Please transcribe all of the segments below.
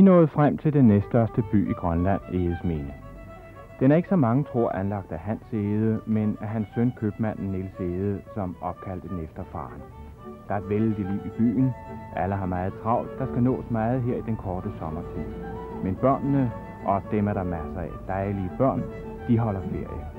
nået frem til den næststørste by i Grønland, Egesminde. Den er ikke så mange tror anlagt af Hans Egede, men af hans søn købmanden Niels Egede, som opkaldte den efter faren. Der er et vældigt liv i byen. Alle har meget travlt. Der skal nås meget her i den korte sommertid. Men børnene, og dem er der masser af dejlige børn, de holder ferie.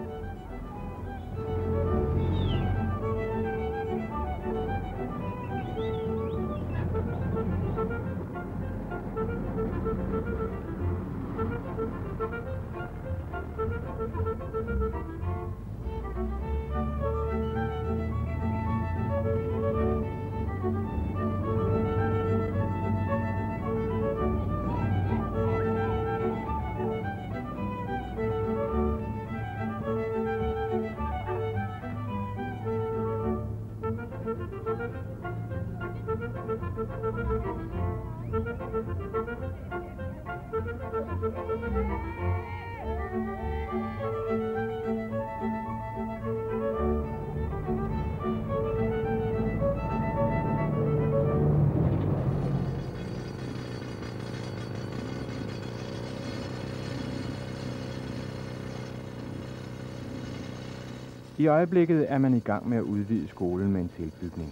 I øjeblikket er man i gang med at udvide skolen med en tilbygning.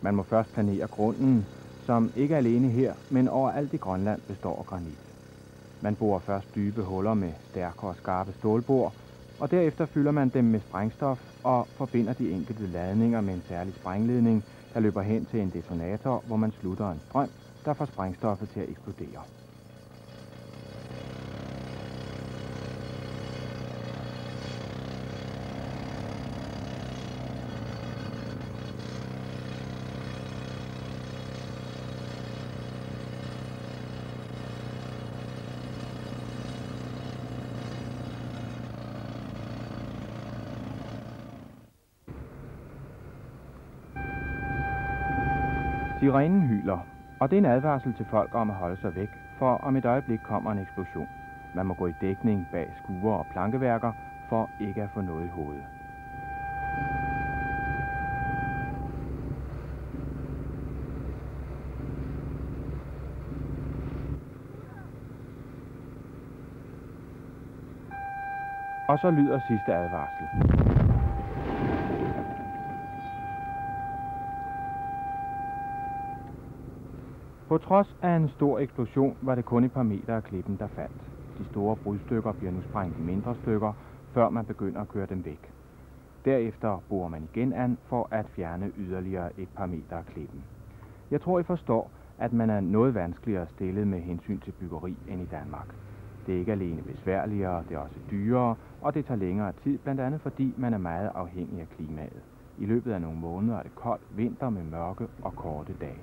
Man må først planere grunden, som ikke alene her, men overalt i Grønland består af granit. Man borer først dybe huller med stærke og skarpe stålbor, og derefter fylder man dem med sprængstof og forbinder de enkelte ladninger med en særlig sprængledning, der løber hen til en detonator, hvor man slutter en strøm, der får sprængstoffet til at eksplodere. Sirenen hyler, og det er en advarsel til folk om at holde sig væk, for om et øjeblik kommer en eksplosion. Man må gå i dækning bag skure og plankeværker, for ikke at få noget i hovedet. Og så lyder sidste advarsel. På trods af en stor eksplosion var det kun et par meter af klippen, der faldt. De store brudstykker bliver nu sprængt i mindre stykker, før man begynder at køre dem væk. Derefter borer man igen an for at fjerne yderligere et par meter af klippen. Jeg tror, I forstår, at man er noget vanskeligere stillet med hensyn til byggeri end i Danmark. Det er ikke alene besværligere, det er også dyrere, og det tager længere tid, blandt andet fordi man er meget afhængig af klimaet. I løbet af nogle måneder er det koldt vinter med mørke og korte dage.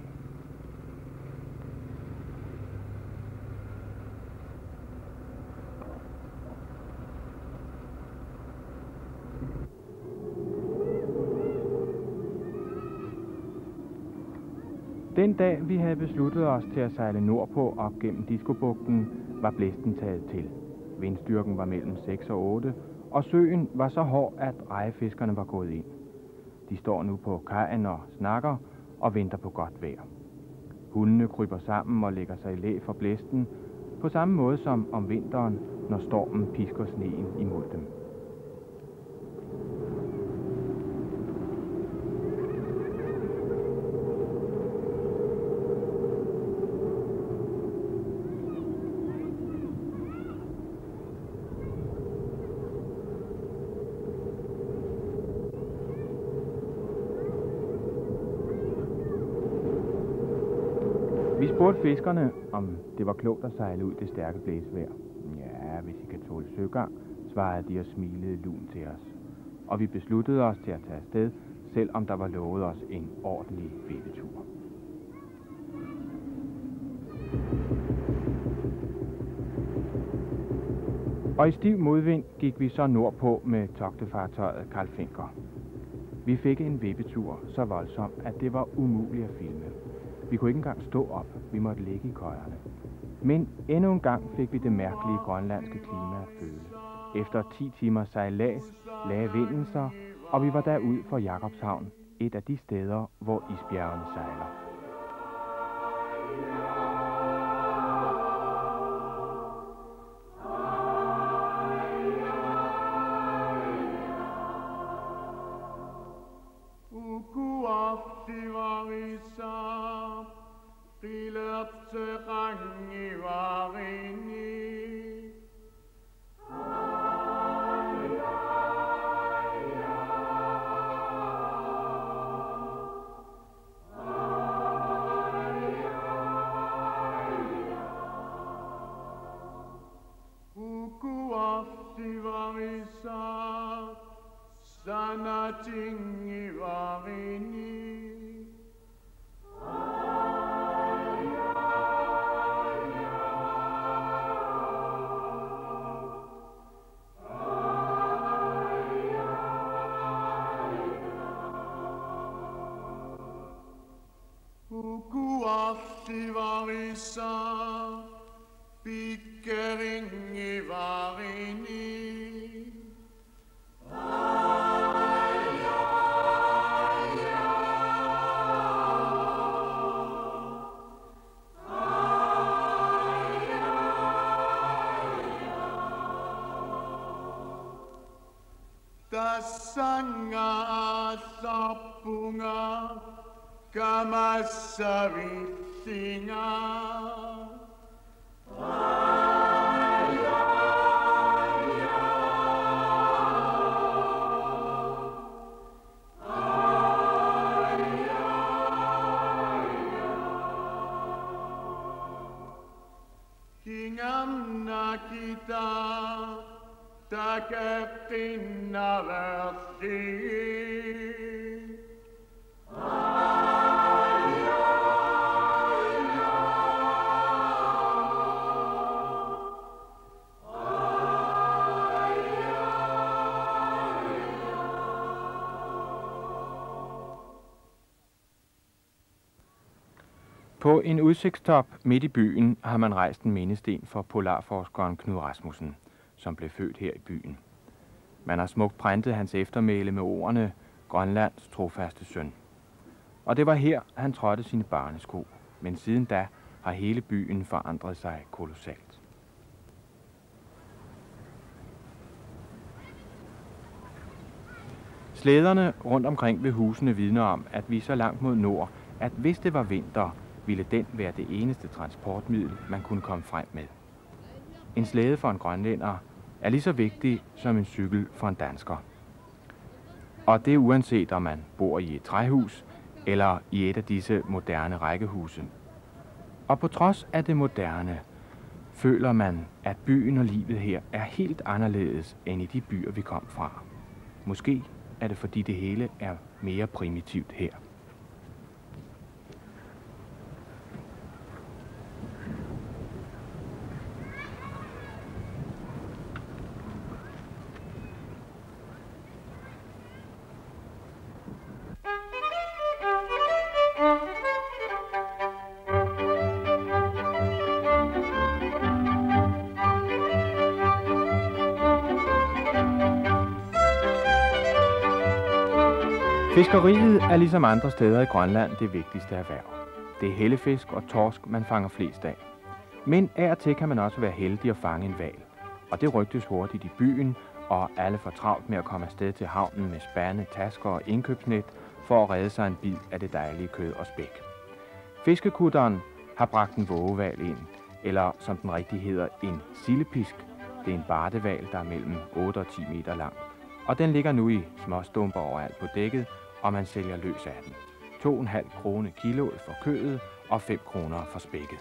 Den dag, vi havde besluttet os til at sejle nordpå op gennem Diskobugten, var blæsten taget til. Vindstyrken var mellem 6 og 8, og søen var så hård, at rejefiskerne var gået ind. De står nu på kajen og snakker og venter på godt vejr. Hundene kryber sammen og lægger sig i læ for blæsten, på samme måde som om vinteren, når stormen pisker sneen imod dem. Vi spurgte fiskerne, om det var klogt at sejle ud det stærke blæsevejr. Ja, hvis I kan tåle søgang, svarede de og smilede lunt til os. Og vi besluttede os til at tage afsted, selvom der var lovet os en ordentlig vippetur. Og i stiv modvind gik vi så nordpå med togtefartøjet Karl Finker. Vi fik en vippetur så voldsom, at det var umuligt at filme. Vi kunne ikke engang stå op, vi måtte ligge i køjerne. Men endnu en gang fik vi det mærkelige grønlandske klima at føle. Efter 10 timers sejlads lagde vinden sig, og vi var derud for Jakobshavn, et af de steder, hvor isbjergene sejler. Sanga sapunga kamasa visinga. Hingamna kita takapinna versi. På en udsigtstop midt i byen har man rejst en mindesten for polarforskeren Knud Rasmussen, som blev født her i byen. Man har smukt printet hans eftermæle med ordene Grønlands trofaste søn. Og det var her, han trådte sine barnesko, men siden da har hele byen forandret sig kolossalt. Slæderne rundt omkring ved husene vidner om, at vi er så langt mod nord, at hvis det var vinter, ville den være det eneste transportmiddel, man kunne komme frem med. En slæde for en grønlænder er lige så vigtig som en cykel for en dansker. Og det er uanset om man bor i et træhus eller i et af disse moderne rækkehuse. Og på trods af det moderne, føler man, at byen og livet her er helt anderledes end i de byer, vi kom fra. Måske er det fordi det hele er mere primitivt her. Fiskeriet er ligesom andre steder i Grønland det vigtigste erhverv. Det er hellefisk og torsk, man fanger flest af. Men af og til kan man også være heldig at fange en hval. Og det rygtes hurtigt i byen, og alle får travlt med at komme afsted til havnen med spande, tasker og indkøbsnet for at redde sig en bid af det dejlige kød og spæk. Fiskekutteren har bragt en vågehval ind, eller som den rigtig hedder, en sildepisk. Det er en bardehval, der er mellem 8 og 10 meter lang. Og den ligger nu i småstumper overalt på dækket, og man sælger løs af den. 2,5 kroner kiloet for kødet og 5 kroner for spækket.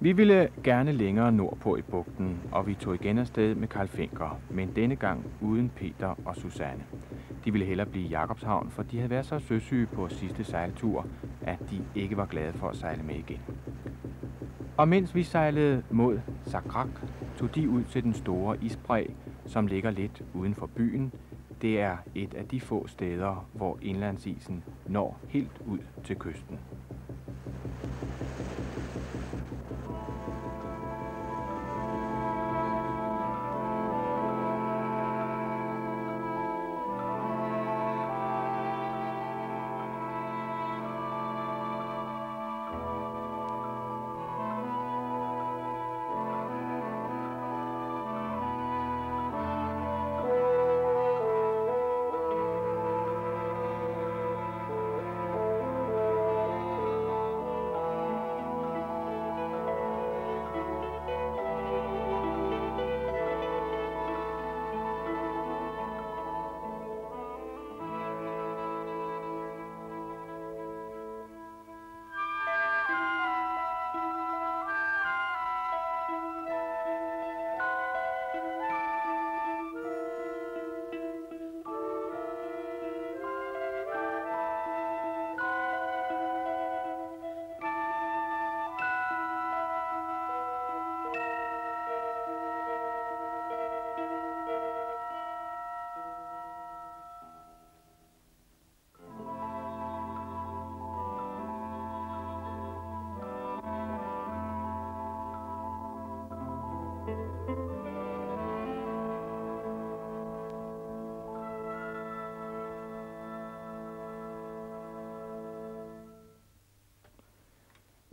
Vi ville gerne længere nordpå i bugten, og vi tog igen afsted med Karl Fenker, men denne gang uden Peter og Susanne. De ville hellere blive i Jakobshavn, for de havde været så søsyge på sidste sejltur, at de ikke var glade for at sejle med igen. Og mens vi sejlede mod Sakrak, tog de ud til den store isbræ, som ligger lidt uden for byen. Det er et af de få steder, hvor indlandsisen når helt ud til kysten.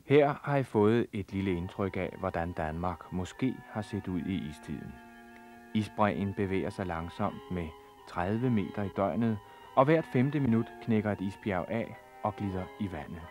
Her har I fået et lille indtryk af, hvordan Danmark måske har set ud i istiden. Isbræen bevæger sig langsomt med 30 meter i døgnet, og hvert 5. minut knækker et isbjerg af og glider i vandet.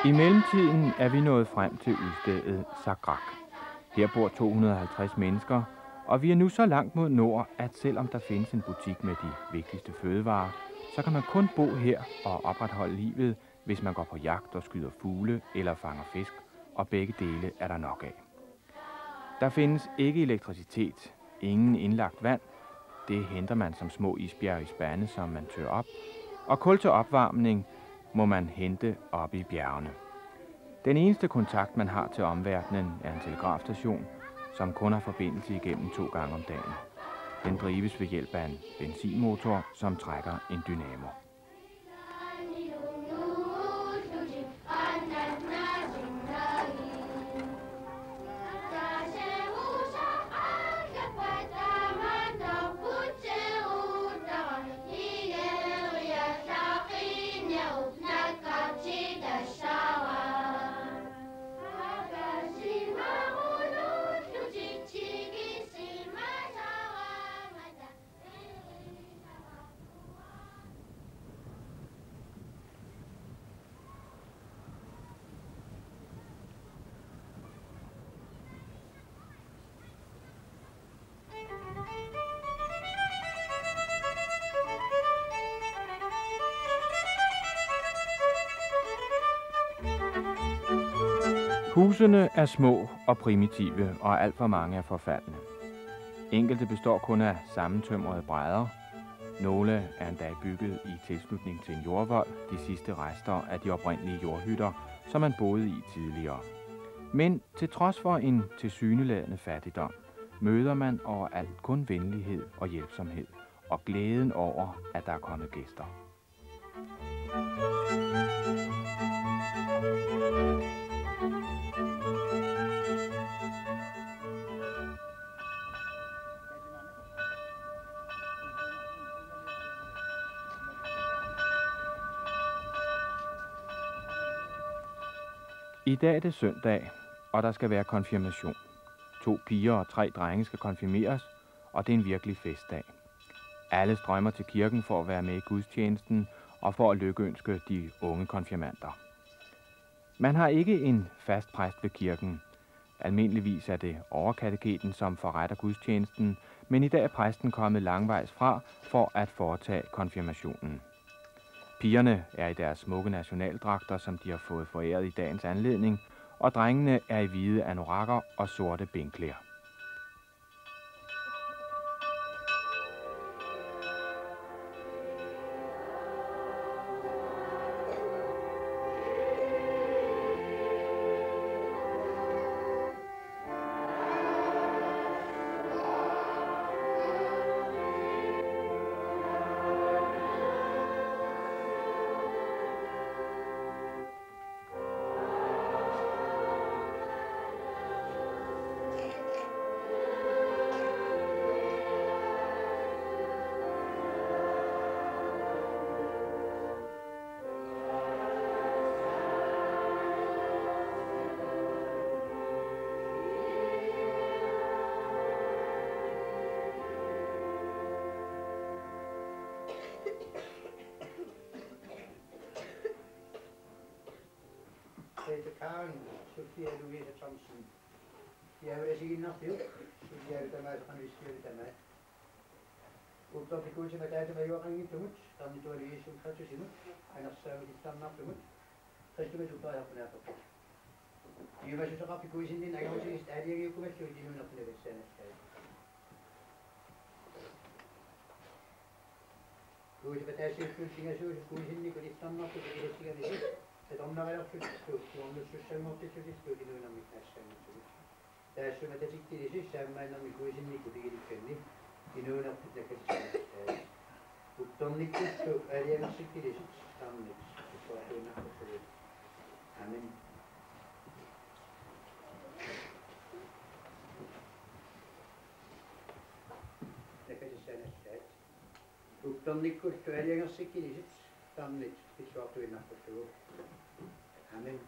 I mellemtiden er vi nået frem til udstedet Sakrak. Her bor 250 mennesker, og vi er nu så langt mod nord, at selvom der findes en butik med de vigtigste fødevarer, så kan man kun bo her og opretholde livet, hvis man går på jagt og skyder fugle eller fanger fisk, og begge dele er der nok af. Der findes ikke elektricitet, ingen indlagt vand. Det henter man som små isbjerg i spande, som man tør op, og kul til opvarmning må man hente op i bjergene. Den eneste kontakt, man har til omverdenen, er en telegrafstation, som kun har forbindelse igennem 2 gange om dagen. Den drives ved hjælp af en benzinmotor, som trækker en dynamo. Husene er små og primitive, og alt for mange er forfaldne. Enkelte består kun af sammentømrede brædder. Nogle er endda bygget i tilslutning til en jordvold, de sidste rester af de oprindelige jordhytter, som man boede i tidligere. Men til trods for en tilsyneladende fattigdom, møder man overalt kun venlighed og hjælpsomhed, og glæden over, at der er kommet gæster. I dag er det søndag, og der skal være konfirmation. 2 piger og 3 drenge skal konfirmeres, og det er en virkelig festdag. Alle strømmer til kirken for at være med i gudstjenesten og for at lykønske de unge konfirmander. Man har ikke en fast præst ved kirken. Almindeligvis er det overkateketen, som forretter gudstjenesten, men i dag er præsten kommet langvejs fra for at foretage konfirmationen. Pigerne er i deres smukke nationaldragter, som de har fået foræret i dagens anledning, og drengene er i hvide anorakker og sorte benklæder. heter Karen Sofia Louise Thomsen. Jeg vil sige natur, så jeg vil tage mig, så kan vi styre det med. Og da fik jeg med det, var jo ringet til mig, da vi tog lige som Kristus i mig, ellers så vil de stemme op til mig. Kristus med tog jeg på nær på. Jeg var så fik jeg sin din, jeg var så stadig ikke kunne være så nu nok nede ved senest. Kui se pitää syksyn ja syyskuun kun sinne kun sitten on nopea kun sitten niin se on näin syksy on nyt syksy mutta se sitten kun niin on mitään sen. Tässä me sitten niin sisään mä en ole kun sinne kun niin niin on pitää käsitellä. Mutta on niin kun eli en sitten niin sitten on nyt se on aina se. Amen. Tonnikusta väljängässä kilisit tannit pitsuatuina kotoa. Amen.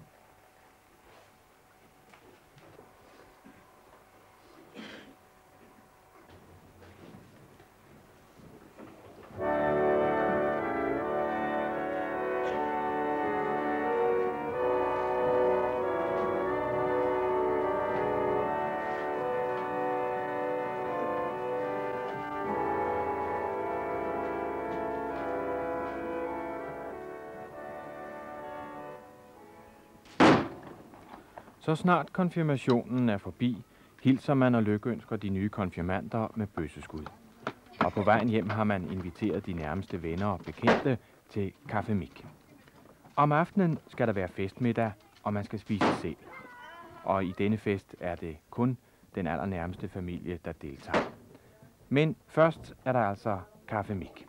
Så snart konfirmationen er forbi, hilser man og lykønsker de nye konfirmander med bøsseskud. Og på vejen hjem har man inviteret de nærmeste venner og bekendte til Café Mik. Om aftenen skal der være festmiddag, og man skal spise selv. Og i denne fest er det kun den allernærmeste familie, der deltager. Men først er der altså Café Mik.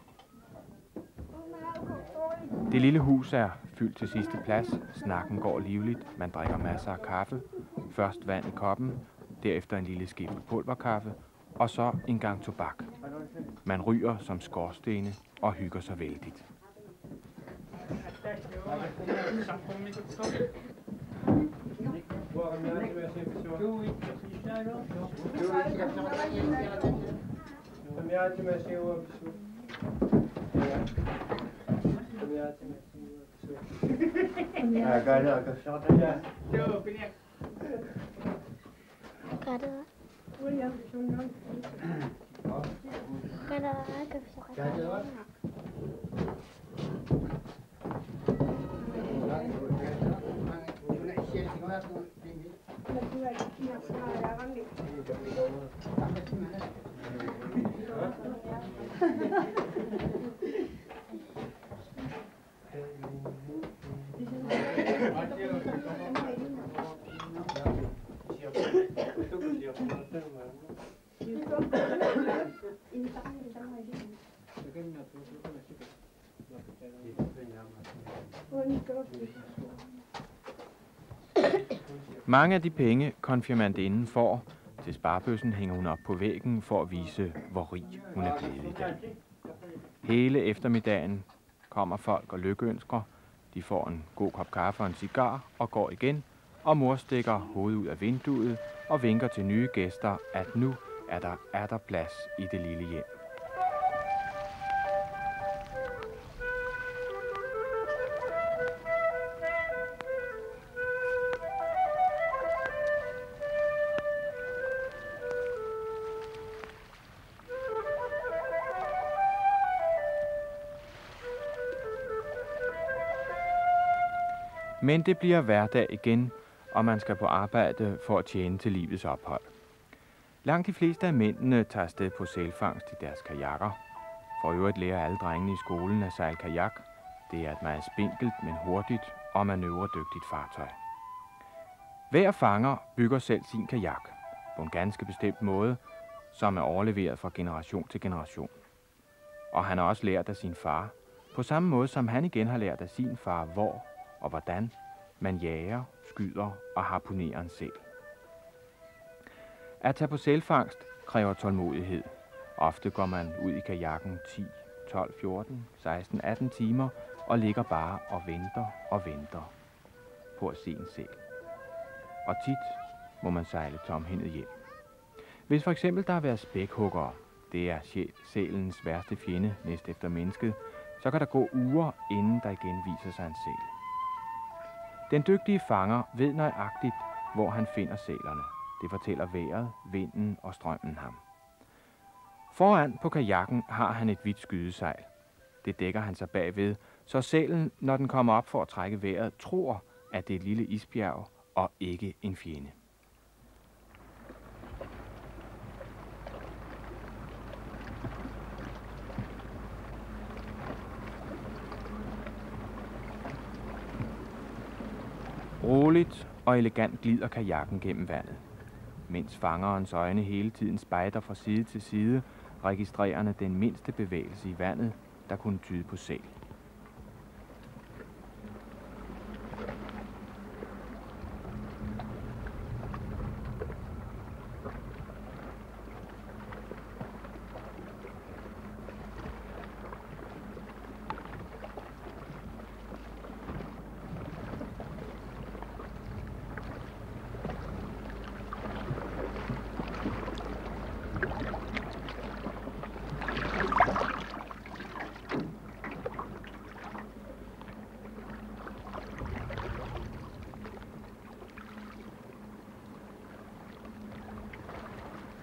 Det lille hus er fyldt til sidste plads, snakken går livligt, man drikker masser af kaffe, først vand i koppen, derefter en lille skefuld pulverkaffe, og så en gang tobak. Man ryger som skorstene og hygger sig vældigt. Mange af de penge, konfirmandinden får til sparebøssen, hænger hun op på væggen for at vise, hvor rig hun er blevet i dag. Hele eftermiddagen kommer folk og lykønsker. De får en god kop kaffe og en cigar og går igen, og mor stikker hovedet ud af vinduet og vinker til nye gæster, at nu er der plads i det lille hjem. Men det bliver hverdag igen, og man skal på arbejde for at tjene til livets ophold. Langt de fleste af mændene tager afsted på sælfangst i deres kajakker. For øvrigt lærer alle drengene i skolen at sejle kajak. Det er et meget spinkelt, men hurtigt og manøvredygtigt fartøj. Hver fanger bygger selv sin kajak på en ganske bestemt måde, som er overleveret fra generation til generation. Og han har også lært af sin far, på samme måde som han igen har lært af sin far, hvor og hvordan man jager, skyder og harpunerer en sæl. At tage på sælfangst kræver tålmodighed. Ofte går man ud i kajakken 10, 12, 14, 16, 18 timer og ligger bare og venter på at se en sæl. Og tit må man sejle tomhændet hjem. Hvis for eksempel der har været spækhuggere, det er sælens værste fjende næst efter mennesket, så kan der gå uger, inden der igen viser sig en sæl. Den dygtige fanger ved nøjagtigt, hvor han finder sælerne. Det fortæller vejret, vinden og strømmen ham. Foran på kajakken har han et hvidt skydesejl. Det dækker han sig bagved, så sælen, når den kommer op for at trække vejret, tror, at det er et lille isbjerg og ikke en fjende. Roligt og elegant glider kajakken gennem vandet, mens fangerens øjne hele tiden spejder fra side til side, registrerende den mindste bevægelse i vandet, der kunne tyde på sæl.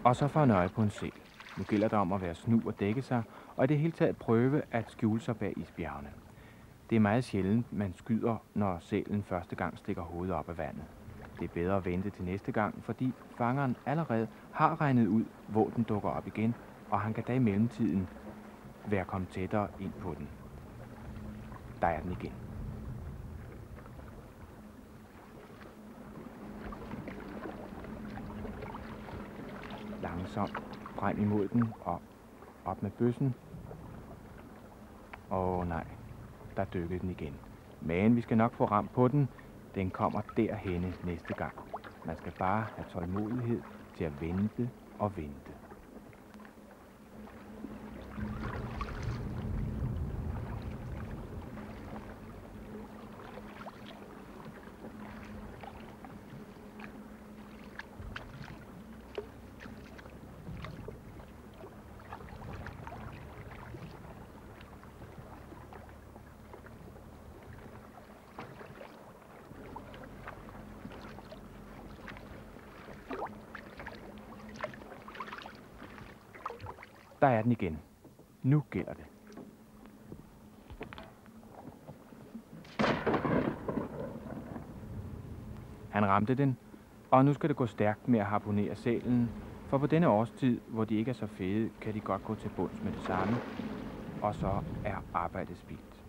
Og så får han øje på en sæl. Nu gælder det om at være snu og dække sig, og i det hele taget prøve at skjule sig bag isbjergene. Det er meget sjældent, man skyder, når sælen første gang stikker hovedet op af vandet. Det er bedre at vente til næste gang, fordi fangeren allerede har regnet ud, hvor den dukker op igen, og han kan da i mellemtiden være kommet tættere ind på den. Der er den igen. Langsomt frem imod den og op med bøssen. Nej, der dykkede den igen. Men vi skal nok få ramt på den. Den kommer derhenne næste gang. Man skal bare have tålmodighed til at vente og vente. Der er den igen. Nu gælder det. Han ramte den, og nu skal det gå stærkt med at harpunere sælen, for på denne årstid, hvor de ikke er så fede, kan de godt gå til bunds med det samme, og så er arbejdet spildt.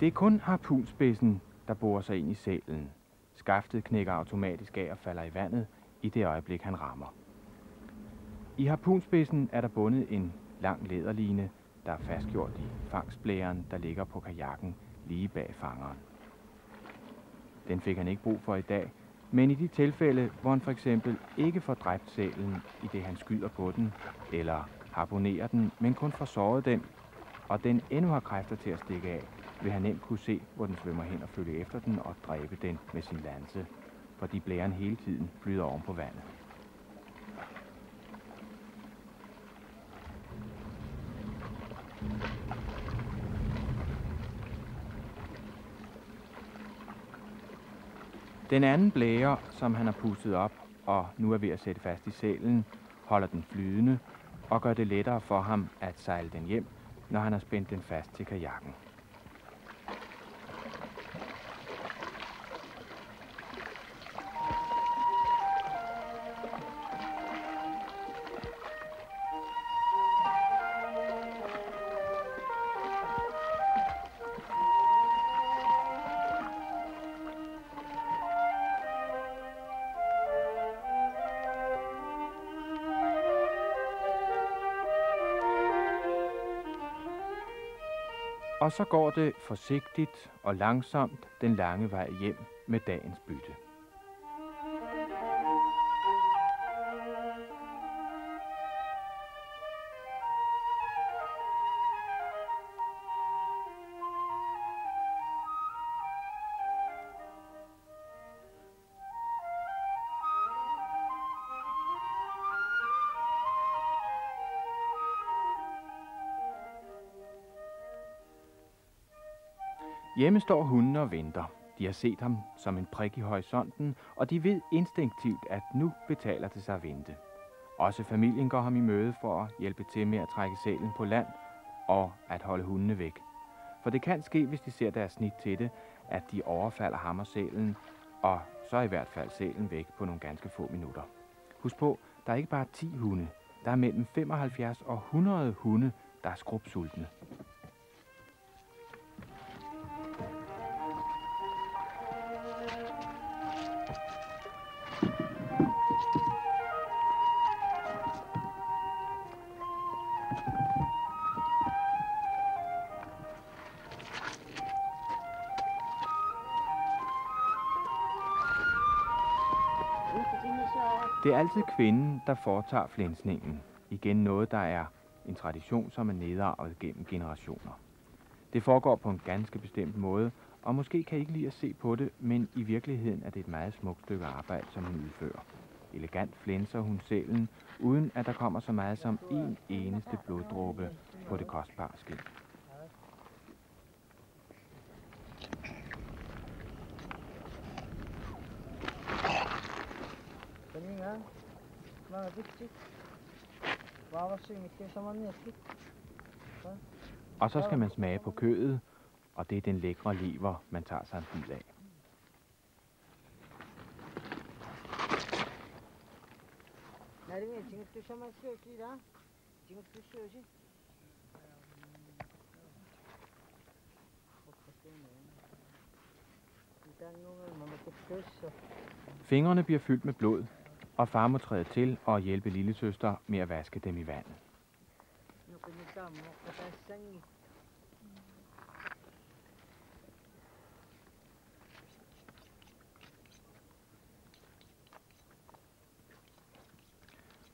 Det er kun harpunspidsen, der borer sig ind i sælen. Skaftet knækker automatisk af og falder i vandet i det øjeblik, han rammer. I harpunspidsen er der bundet en lang læderline, der er fastgjort i fangstblæren, der ligger på kajakken lige bag fangeren. Den fik han ikke brug for i dag, men i de tilfælde, hvor han for eksempel ikke får dræbt sælen, i det han skyder på den, eller harpunerer den, men kun får såret den, og den endnu har kræfter til at stikke af, vil han nemt kunne se, hvor den svømmer hen og følge efter den og dræbe den med sin lanse, fordi blæren hele tiden flyder oven på vandet. Den anden blære, som han har pustet op og nu er ved at sætte fast i sælen, holder den flydende og gør det lettere for ham at sejle den hjem, når han har spændt den fast til kajakken. Og så går det forsigtigt og langsomt den lange vej hjem med dagens bytte. Hjemme står hundene og venter. De har set ham som en prik i horisonten, og de ved instinktivt, at nu betaler det sig at vente. Også familien går ham i møde for at hjælpe til med at trække sælen på land og at holde hundene væk. For det kan ske, hvis de ser deres snit til det, at de overfalder ham og sælen, og så er i hvert fald sælen væk på nogle ganske få minutter. Husk på, der er ikke bare 10 hunde. Der er mellem 75 og 100 hunde, der er skrubsultne. Det er altid kvinden, der foretager flensningen. Igen noget, der er en tradition, som er nedarvet gennem generationer. Det foregår på en ganske bestemt måde, og måske kan I ikke lide at se på det, men i virkeligheden er det et meget smukt stykke arbejde, som hun udfører. Elegant flænser hun sælen, uden at der kommer så meget som en eneste bloddråbe på det kostbare skind. Og så skal man smage på kødet, og det er den lækre lever, man tager sig en bid af. Fingrene bliver fyldt med blod, og far må træde til og hjælpe lillesøster med at vaske dem i vandet.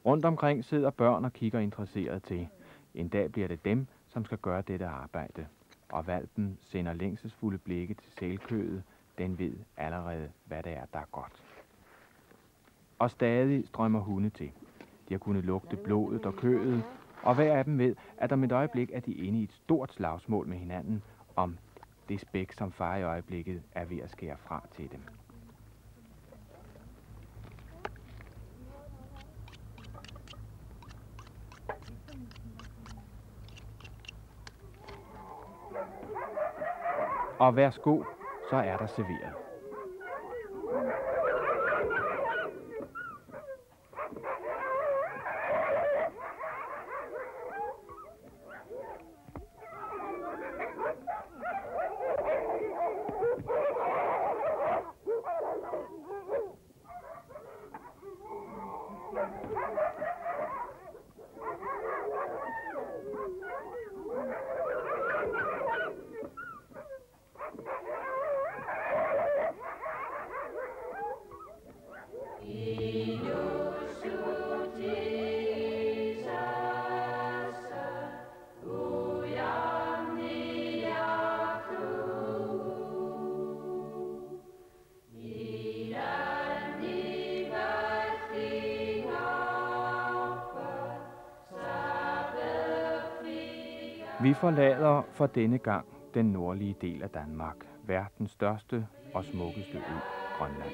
Rundt omkring sidder børn og kigger interesseret til. En dag bliver det dem, som skal gøre dette arbejde. Og hvalpen sender længselsfulde blikke til sælkødet. Den ved allerede, hvad det er, der er godt. Og stadig strømmer hunde til. De har kunnet lugte blodet og kødet, og hver af dem ved, at om et øjeblik er de inde i et stort slagsmål med hinanden om det spæk, som far i øjeblikket er ved at skære fra til dem. Og værsgo, så er der serveret. Vi forlader for denne gang den nordlige del af Danmark, verdens største og smukkeste ø, Grønland.